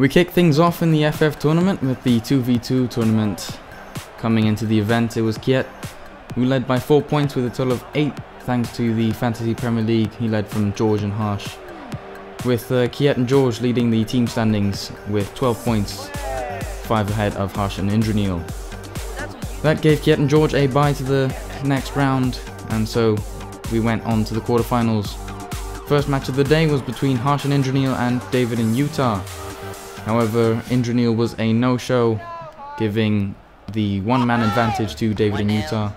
We kick things off in the FF tournament with the 2v2 tournament. Coming into the event, it was Kiet who led by 4 points with a total of 8 thanks to the Fantasy Premier League. He led from George and Harsh, with Kiet and George leading the team standings with 12 points, 5 ahead of Harsh and Indranil. That gave Kiet and George a bye to the next round, and so we went on to the quarterfinals. First match of the day was between Harsh and Indranil and David and Utah. However, Indranil was a no-show, giving the one-man advantage to David and Utah.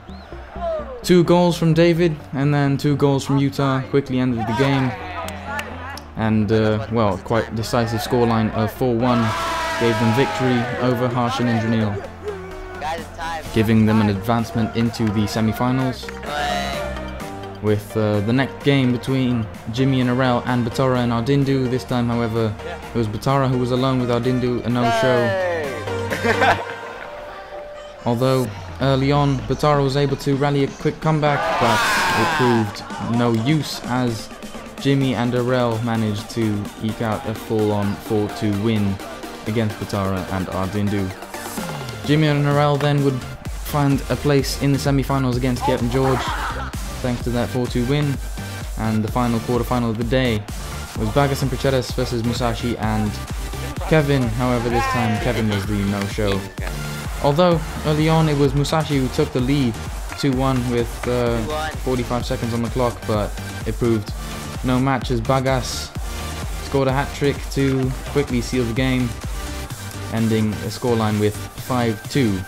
2 goals from David and then 2 goals from Utah quickly ended the game. And, well, quite decisive scoreline of 4-1 gave them victory over Harsh and Indranil, giving them an advancement into the semi-finals. With the next game between Jimmy and Arel and Batara and Ardindu. This time, however, it was Batara who was alone with Ardindu, a no-show. Although early on, Batara was able to rally a quick comeback, but it proved no use as Jimmy and Arel managed to eke out a full-on 4-2 win against Batara and Ardindu. Jimmy and Arel then would find a place in the semi-finals against Kiet and George, thanks to that 4-2 win. And the final quarterfinal of the day was Bagas and Prachetas versus Musashi and Kevin. However, this time Kevin was the no-show. Although early on it was Musashi who took the lead 2-1 with 45 seconds on the clock, but it proved no match as Bagas scored a hat-trick to quickly seal the game, ending a scoreline with 5-2.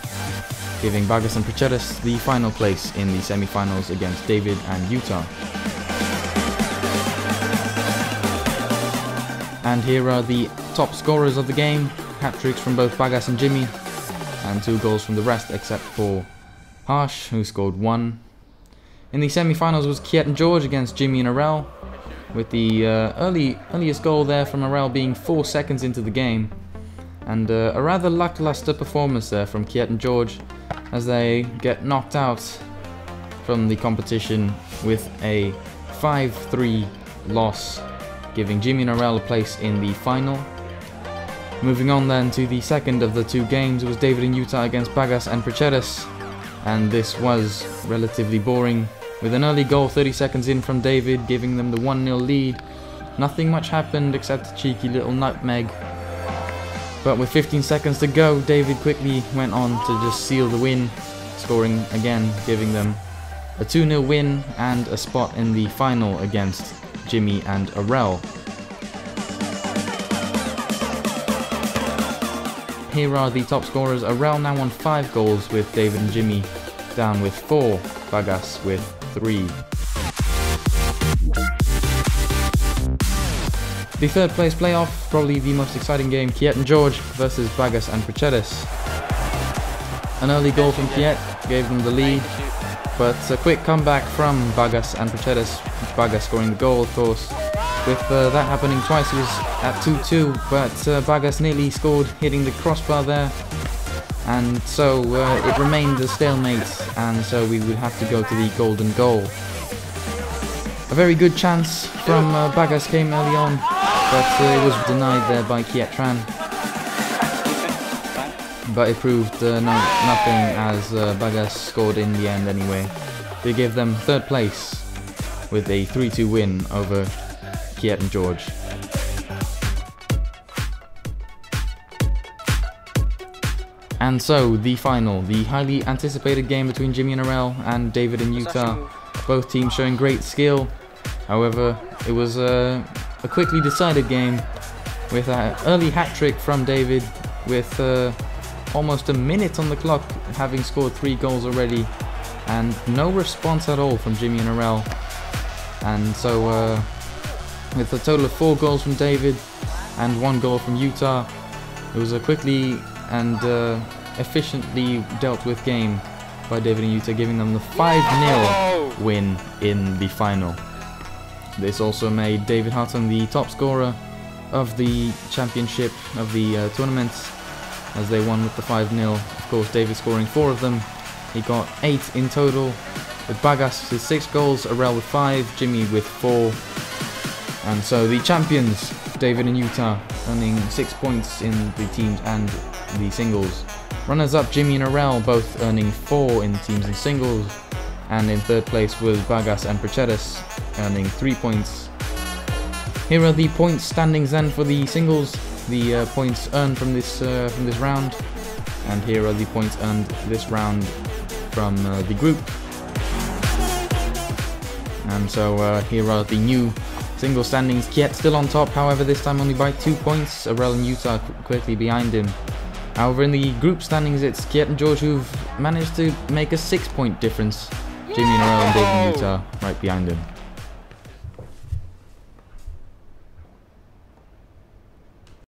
Giving Bagas and Prachetas the final place in the semi-finals against David and Utah. And here are the top scorers of the game. Hat-tricks from both Bagas and Jimmy, and 2 goals from the rest except for Harsh, who scored 1. In the semi-finals was Kiet and George against Jimmy and Arel, with the earliest goal there from Arel being 4 seconds into the game. And a rather lackluster performance there from Kiet and George, as they get knocked out from the competition with a 5-3 loss, giving Jimmy and Arel a place in the final. Moving on then to the second of the 2 games, it was David and Utah against Bagas and Prachetas, and this was relatively boring, with an early goal 30 seconds in from David, giving them the 1-0 lead. Nothing much happened except a cheeky little nutmeg. But with 15 seconds to go, David quickly went on to just seal the win, scoring again, giving them a 2-0 win and a spot in the final against Jimmy and Arel. Here are the top scorers. Arel now on 5 goals, with David and Jimmy down with 4, Bagas with 3. The third place playoff, probably the most exciting game, Kiet and George versus Bagas and Prachetas. An early goal from Kiet gave them the lead, but a quick comeback from Bagas and Prachetas, Bagas scoring the goal of course. With that happening twice, it was at 2-2, but Bagas nearly scored, hitting the crossbar there, and so it remained a stalemate, and so we would have to go to the golden goal. A very good chance from Bagas came early on, but it was denied there by Kiet Tran. But it proved nothing, as Bagas scored in the end anyway. They gave them 3rd place with a 3-2 win over Kiet and George. And so the final, the highly anticipated game between Jimmy and Arel and David and Utah. Both teams showing great skill. However, it was a quickly decided game with an early hat-trick from David, with almost a minute on the clock, having scored 3 goals already, and no response at all from Jimmy and Arel. And so with a total of 4 goals from David and 1 goal from Utah, it was a quickly and efficiently dealt with game by David and Utah, giving them the 5-0 win in the final. This also made David Hutton the top scorer of the championship of the tournament, as they won with the 5-0. Of course, David scoring 4 of them. He got 8 in total, with Bagas with 6 goals, Arel with 5, Jimmy with 4. And so the champions David and Utah, earning 6 points in the teams and the singles. Runners-up, Jimmy and Arel, both earning 4 in teams and singles. And in third place was Vargas and Prachedes, earning 3 points. Here are the points standings then for the singles, the points earned from this round, and here are the points earned this round from the group. And so here are the new single standings. Kiet still on top, however this time only by 2 points. Arel and Utah quickly behind him. However, in the group standings, it's Kiet and George who've managed to make a 6-point difference. Jimmy and Arel and David and Utah right behind him.